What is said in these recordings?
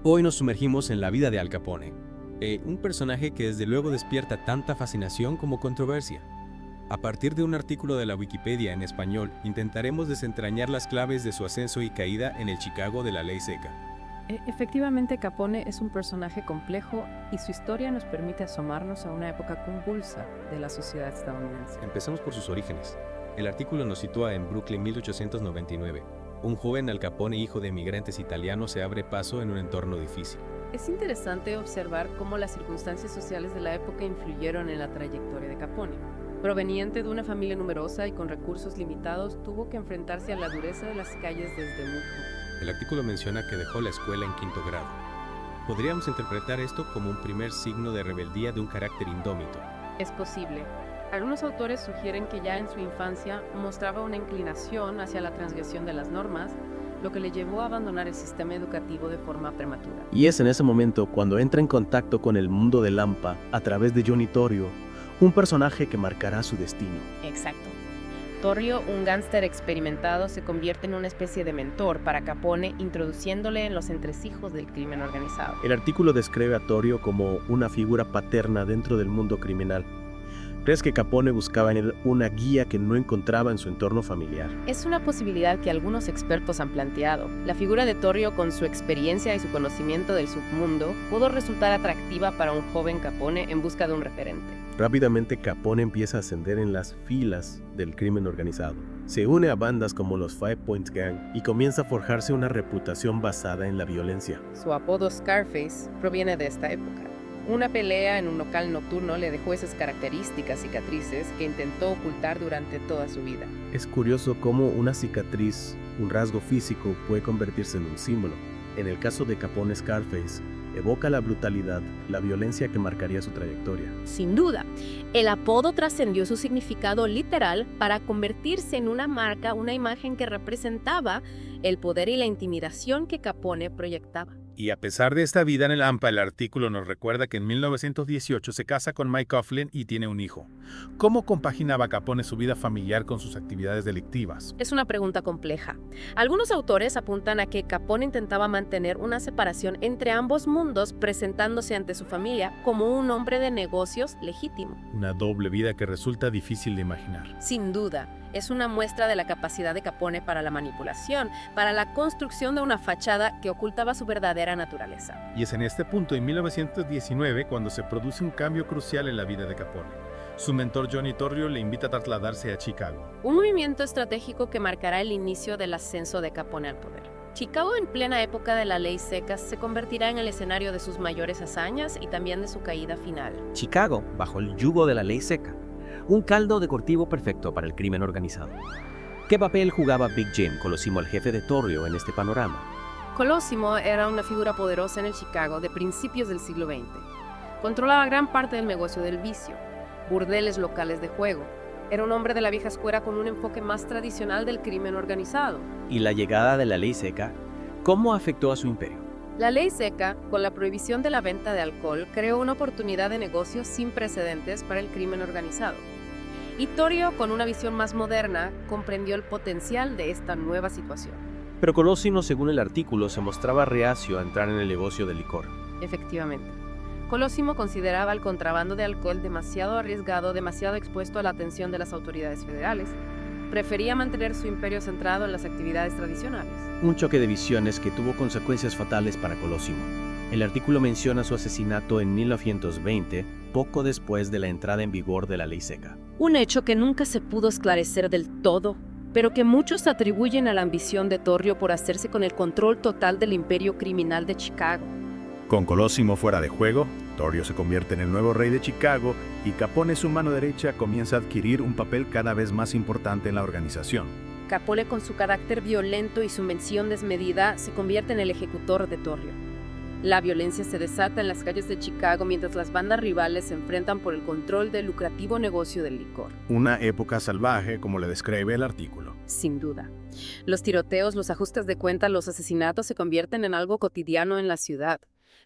Hoy nos sumergimos en la vida de Al Capone, un personaje que desde luego despierta tanta fascinación como controversia. A partir de un artículo de la Wikipedia en español, intentaremos desentrañar las claves de su ascenso y caída en el Chicago de la ley seca. Efectivamente, Capone es un personaje complejo y su historia nos permite asomarnos a una época convulsa de la sociedad estadounidense. Empecemos por sus orígenes. El artículo nos sitúa en Brooklyn 1899. Un joven Al Capone, hijo de emigrantes italianos, se abre paso en un entorno difícil. Es interesante observar cómo las circunstancias sociales de la época influyeron en la trayectoria de Capone. Proveniente de una familia numerosa y con recursos limitados, tuvo que enfrentarse a la dureza de las calles desde muy joven. El artículo menciona que dejó la escuela en quinto grado. Podríamos interpretar esto como un primer signo de rebeldía de un carácter indómito. Es posible. Algunos autores sugieren que ya en su infancia mostraba una inclinación hacia la transgresión de las normas, lo que le llevó a abandonar el sistema educativo de forma prematura. Y es en ese momento cuando entra en contacto con el mundo de Lampa a través de Johnny Torrio, un personaje que marcará su destino. Exacto. Torrio, un gángster experimentado, se convierte en una especie de mentor para Capone, introduciéndole en los entresijos del crimen organizado. El artículo describe a Torrio como una figura paterna dentro del mundo criminal. ¿Crees que Capone buscaba en él una guía que no encontraba en su entorno familiar? Es una posibilidad que algunos expertos han planteado. La figura de Torrio, con su experiencia y su conocimiento del submundo, pudo resultar atractiva para un joven Capone en busca de un referente. Rápidamente Capone empieza a ascender en las filas del crimen organizado. Se une a bandas como los Five Points Gang y comienza a forjarse una reputación basada en la violencia. Su apodo Scarface proviene de esta época. Una pelea en un local nocturno le dejó esas características cicatrices que intentó ocultar durante toda su vida. Es curioso cómo una cicatriz, un rasgo físico, puede convertirse en un símbolo. En el caso de Capone, Scarface evoca la brutalidad, la violencia que marcaría su trayectoria. Sin duda, el apodo trascendió su significado literal para convertirse en una marca, una imagen que representaba el poder y la intimidación que Capone proyectaba. Y a pesar de esta vida en el AMPA, el artículo nos recuerda que en 1918 se casa con Mike Coughlin y tiene un hijo. ¿Cómo compaginaba Capone su vida familiar con sus actividades delictivas? Es una pregunta compleja. Algunos autores apuntan a que Capone intentaba mantener una separación entre ambos mundos, presentándose ante su familia como un hombre de negocios legítimo. Una doble vida que resulta difícil de imaginar. Sin duda, es una muestra de la capacidad de Capone para la manipulación, para la construcción de una fachada que ocultaba su verdadera naturaleza. Y es en este punto, en 1919, cuando se produce un cambio crucial en la vida de Capone. Su mentor Johnny Torrio le invita a trasladarse a Chicago. Un movimiento estratégico que marcará el inicio del ascenso de Capone al poder. Chicago, en plena época de la ley seca, se convertirá en el escenario de sus mayores hazañas y también de su caída final. Chicago, bajo el yugo de la ley seca. Un caldo decortivo perfecto para el crimen organizado. ¿Qué papel jugaba Big Jim, Colosimo, el jefe de Torrio, en este panorama? Colosimo era una figura poderosa en el Chicago de principios del siglo XX. Controlaba gran parte del negocio del vicio, burdeles locales de juego. Era un hombre de la vieja escuela con un enfoque más tradicional del crimen organizado. Y la llegada de la ley seca, ¿cómo afectó a su imperio? La ley seca, con la prohibición de la venta de alcohol, creó una oportunidad de negocio sin precedentes para el crimen organizado. Y Torrio, con una visión más moderna, comprendió el potencial de esta nueva situación. Pero Colosimo, según el artículo, se mostraba reacio a entrar en el negocio del licor. Efectivamente. Colosimo consideraba el contrabando de alcohol demasiado arriesgado, demasiado expuesto a la atención de las autoridades federales. Prefería mantener su imperio centrado en las actividades tradicionales. Un choque de visiones que tuvo consecuencias fatales para Colosimo. El artículo menciona su asesinato en 1920, poco después de la entrada en vigor de la ley seca. Un hecho que nunca se pudo esclarecer del todo, pero que muchos atribuyen a la ambición de Torrio por hacerse con el control total del imperio criminal de Chicago. Con Colosimo fuera de juego, Torrio se convierte en el nuevo rey de Chicago y Capone, su mano derecha, comienza a adquirir un papel cada vez más importante en la organización. Capone, con su carácter violento y su mención desmedida, se convierte en el ejecutor de Torrio. La violencia se desata en las calles de Chicago mientras las bandas rivales se enfrentan por el control del lucrativo negocio del licor. Una época salvaje, como le describe el artículo. Sin duda. Los tiroteos, los ajustes de cuentas, los asesinatos se convierten en algo cotidiano en la ciudad.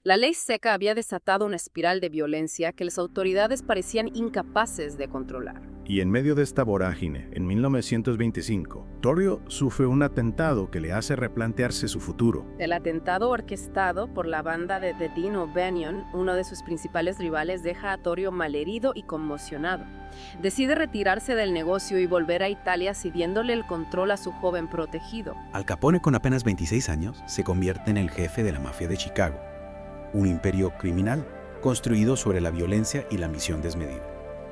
La ley seca había desatado una espiral de violencia que las autoridades parecían incapaces de controlar. Y en medio de esta vorágine, en 1925, Torrio sufre un atentado que le hace replantearse su futuro. El atentado orquestado por la banda de The Dean O'Banion, uno de sus principales rivales, deja a Torrio malherido y conmocionado. Decide retirarse del negocio y volver a Italia cediéndole el control a su joven protegido. Al Capone, con apenas 26 años, se convierte en el jefe de la mafia de Chicago, un imperio criminal construido sobre la violencia y la ambición desmedida.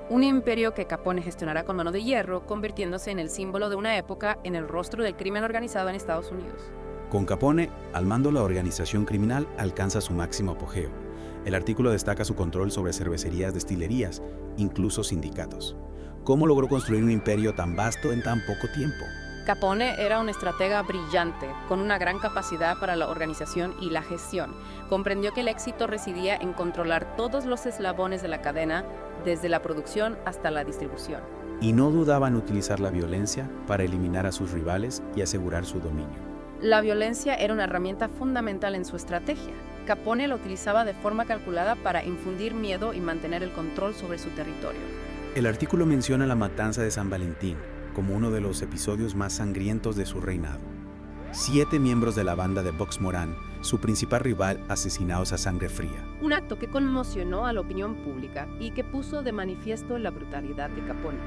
Un imperio que Capone gestionará con mano de hierro, convirtiéndose en el símbolo de una época en el rostro del crimen organizado en Estados Unidos. Con Capone, al mando, la organización criminal alcanza su máximo apogeo. El artículo destaca su control sobre cervecerías, destilerías, incluso sindicatos. ¿Cómo logró construir un imperio tan vasto en tan poco tiempo? Capone era un estratega brillante, con una gran capacidad para la organización y la gestión. Comprendió que el éxito residía en controlar todos los eslabones de la cadena, desde la producción hasta la distribución. Y no dudaba en utilizar la violencia para eliminar a sus rivales y asegurar su dominio. La violencia era una herramienta fundamental en su estrategia. Capone la utilizaba de forma calculada para infundir miedo y mantener el control sobre su territorio. El artículo menciona la matanza de San Valentín como uno de los episodios más sangrientos de su reinado. 7 miembros de la banda de Bugs Moran, su principal rival, asesinados a sangre fría. Un acto que conmocionó a la opinión pública y que puso de manifiesto la brutalidad de Capone.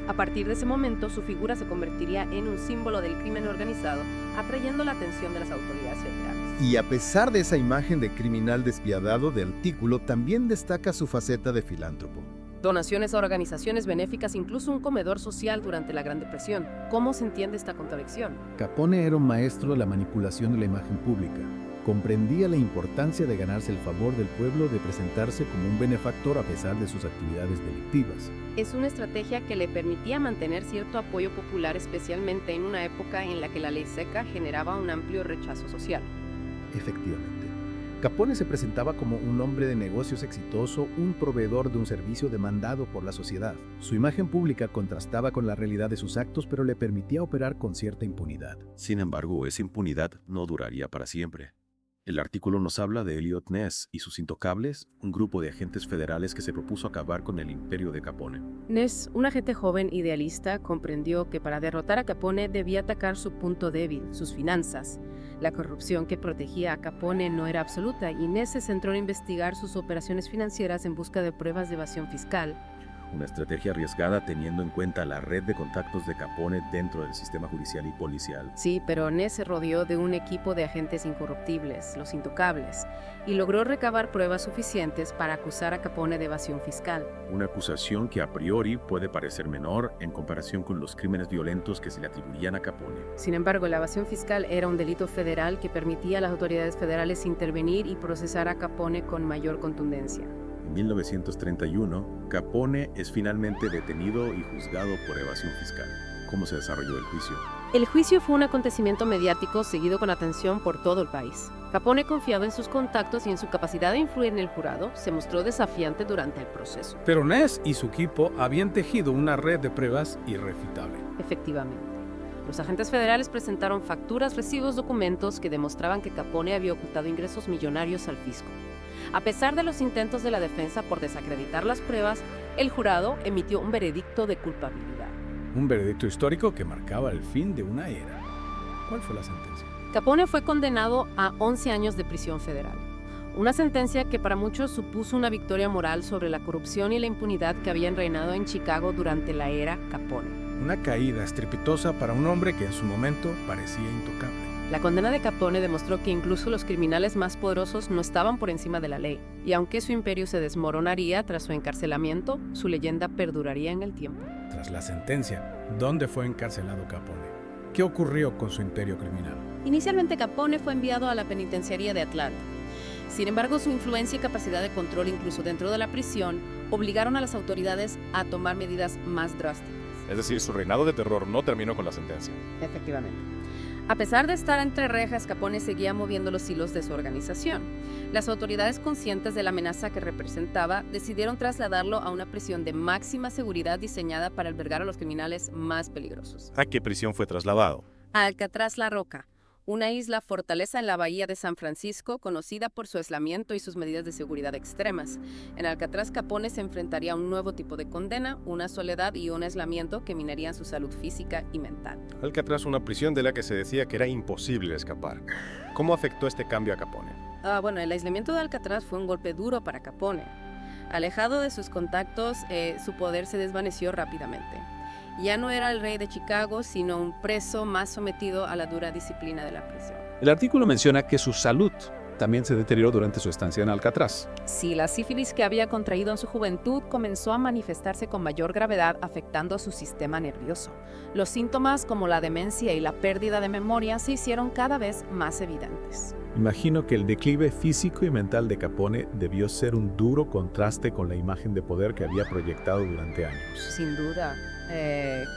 A partir de ese momento, su figura se convertiría en un símbolo del crimen organizado, atrayendo la atención de las autoridades federales. Y a pesar de esa imagen de criminal despiadado de artículo, también destaca su faceta de filántropo. Donaciones a organizaciones benéficas, incluso un comedor social durante la Gran Depresión. ¿Cómo se entiende esta contradicción? Capone era un maestro de la manipulación de la imagen pública. Comprendía la importancia de ganarse el favor del pueblo, de presentarse como un benefactor a pesar de sus actividades delictivas. Es una estrategia que le permitía mantener cierto apoyo popular, especialmente en una época en la que la ley seca generaba un amplio rechazo social. Efectivamente. Capone se presentaba como un hombre de negocios exitoso, un proveedor de un servicio demandado por la sociedad. Su imagen pública contrastaba con la realidad de sus actos, pero le permitía operar con cierta impunidad. Sin embargo, esa impunidad no duraría para siempre. El artículo nos habla de Elliot Ness y sus Intocables, un grupo de agentes federales que se propuso acabar con el imperio de Capone. Ness, un agente joven idealista, comprendió que para derrotar a Capone debía atacar su punto débil, sus finanzas. La corrupción que protegía a Capone no era absoluta y Ness se centró en investigar sus operaciones financieras en busca de pruebas de evasión fiscal. Una estrategia arriesgada teniendo en cuenta la red de contactos de Capone dentro del sistema judicial y policial. Sí, pero Ness se rodeó de un equipo de agentes incorruptibles, los Intocables, y logró recabar pruebas suficientes para acusar a Capone de evasión fiscal. Una acusación que a priori puede parecer menor en comparación con los crímenes violentos que se le atribuían a Capone. Sin embargo, la evasión fiscal era un delito federal que permitía a las autoridades federales intervenir y procesar a Capone con mayor contundencia. En 1931, Capone es finalmente detenido y juzgado por evasión fiscal. ¿Cómo se desarrolló el juicio? El juicio fue un acontecimiento mediático seguido con atención por todo el país. Capone, confiado en sus contactos y en su capacidad de influir en el jurado, se mostró desafiante durante el proceso. Pero Ness y su equipo habían tejido una red de pruebas irrefutable. Efectivamente. Los agentes federales presentaron facturas, recibos, documentos que demostraban que Capone había ocultado ingresos millonarios al fisco. A pesar de los intentos de la defensa por desacreditar las pruebas, el jurado emitió un veredicto de culpabilidad. Un veredicto histórico que marcaba el fin de una era. ¿Cuál fue la sentencia? Capone fue condenado a 11 años de prisión federal. Una sentencia que para muchos supuso una victoria moral sobre la corrupción y la impunidad que habían reinado en Chicago durante la era Capone. Una caída estrepitosa para un hombre que en su momento parecía intocable. La condena de Capone demostró que incluso los criminales más poderosos no estaban por encima de la ley, y aunque su imperio se desmoronaría tras su encarcelamiento, su leyenda perduraría en el tiempo. Tras la sentencia, ¿dónde fue encarcelado Capone? ¿Qué ocurrió con su imperio criminal? Inicialmente Capone fue enviado a la penitenciaría de Atlanta. Sin embargo, su influencia y capacidad de control incluso dentro de la prisión obligaron a las autoridades a tomar medidas más drásticas. Es decir, su reinado de terror no terminó con la sentencia. Efectivamente. A pesar de estar entre rejas, Capone seguía moviendo los hilos de su organización. Las autoridades, conscientes de la amenaza que representaba, decidieron trasladarlo a una prisión de máxima seguridad diseñada para albergar a los criminales más peligrosos. ¿A qué prisión fue trasladado? A Alcatraz La Roca, una isla fortaleza en la bahía de San Francisco, conocida por su aislamiento y sus medidas de seguridad extremas. En Alcatraz, Capone se enfrentaría a un nuevo tipo de condena, una soledad y un aislamiento que minarían su salud física y mental. Alcatraz, una prisión de la que se decía que era imposible escapar. ¿Cómo afectó este cambio a Capone? Bueno, el aislamiento de Alcatraz fue un golpe duro para Capone. Alejado de sus contactos, su poder se desvaneció rápidamente. Ya no era el rey de Chicago, sino un preso más sometido a la dura disciplina de la prisión. El artículo menciona que su salud también se deterioró durante su estancia en Alcatraz. Sí, la sífilis que había contraído en su juventud comenzó a manifestarse con mayor gravedad, afectando a su sistema nervioso. Los síntomas como la demencia y la pérdida de memoria se hicieron cada vez más evidentes. Imagino que el declive físico y mental de Capone debió ser un duro contraste con la imagen de poder que había proyectado durante años. Sin duda,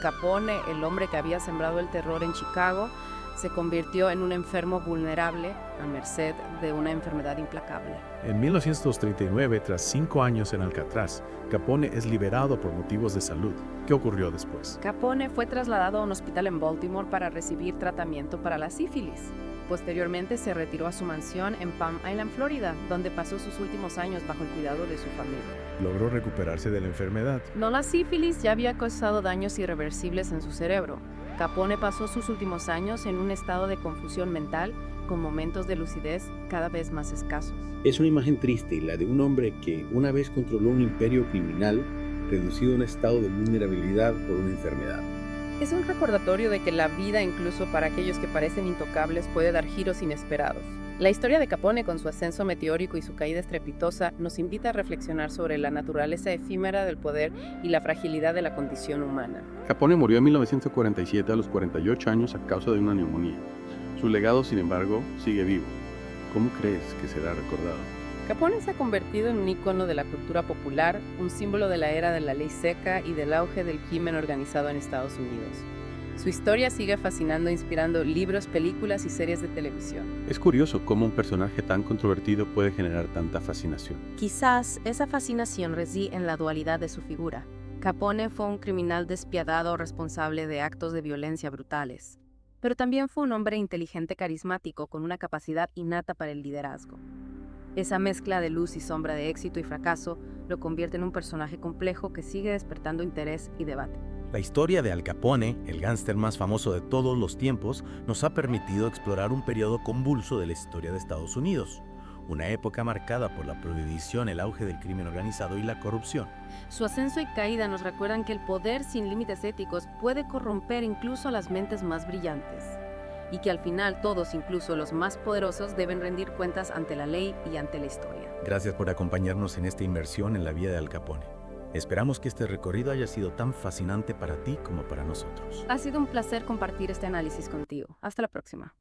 Capone, el hombre que había sembrado el terror en Chicago, se convirtió en un enfermo vulnerable a merced de una enfermedad implacable. En 1939, tras 5 años en Alcatraz, Capone es liberado por motivos de salud. ¿Qué ocurrió después? Capone fue trasladado a un hospital en Baltimore para recibir tratamiento para la sífilis. Posteriormente se retiró a su mansión en Palm Island, Florida, donde pasó sus últimos años bajo el cuidado de su familia. Logró recuperarse de la enfermedad. No, la sífilis ya había causado daños irreversibles en su cerebro. Capone pasó sus últimos años en un estado de confusión mental, con momentos de lucidez cada vez más escasos. Es una imagen triste, la de un hombre que una vez controló un imperio criminal, reducido a un estado de vulnerabilidad por una enfermedad. Es un recordatorio de que la vida, incluso para aquellos que parecen intocables, puede dar giros inesperados. La historia de Capone, con su ascenso meteórico y su caída estrepitosa, nos invita a reflexionar sobre la naturaleza efímera del poder y la fragilidad de la condición humana. Capone murió en 1947 a los 48 años a causa de una neumonía. Su legado, sin embargo, sigue vivo. ¿Cómo crees que será recordado? Capone se ha convertido en un ícono de la cultura popular, un símbolo de la era de la ley seca y del auge del crimen organizado en Estados Unidos. Su historia sigue fascinando e inspirando libros, películas y series de televisión. Es curioso cómo un personaje tan controvertido puede generar tanta fascinación. Quizás esa fascinación reside en la dualidad de su figura. Capone fue un criminal despiadado responsable de actos de violencia brutales, pero también fue un hombre inteligente, carismático, con una capacidad innata para el liderazgo. Esa mezcla de luz y sombra, de éxito y fracaso, lo convierte en un personaje complejo que sigue despertando interés y debate. La historia de Al Capone, el gángster más famoso de todos los tiempos, nos ha permitido explorar un periodo convulso de la historia de Estados Unidos. Una época marcada por la prohibición, el auge del crimen organizado y la corrupción. Su ascenso y caída nos recuerdan que el poder sin límites éticos puede corromper incluso a las mentes más brillantes, y que al final todos, incluso los más poderosos, deben rendir cuentas ante la ley y ante la historia. Gracias por acompañarnos en esta inmersión en la vida de Al Capone. Esperamos que este recorrido haya sido tan fascinante para ti como para nosotros. Ha sido un placer compartir este análisis contigo. Hasta la próxima.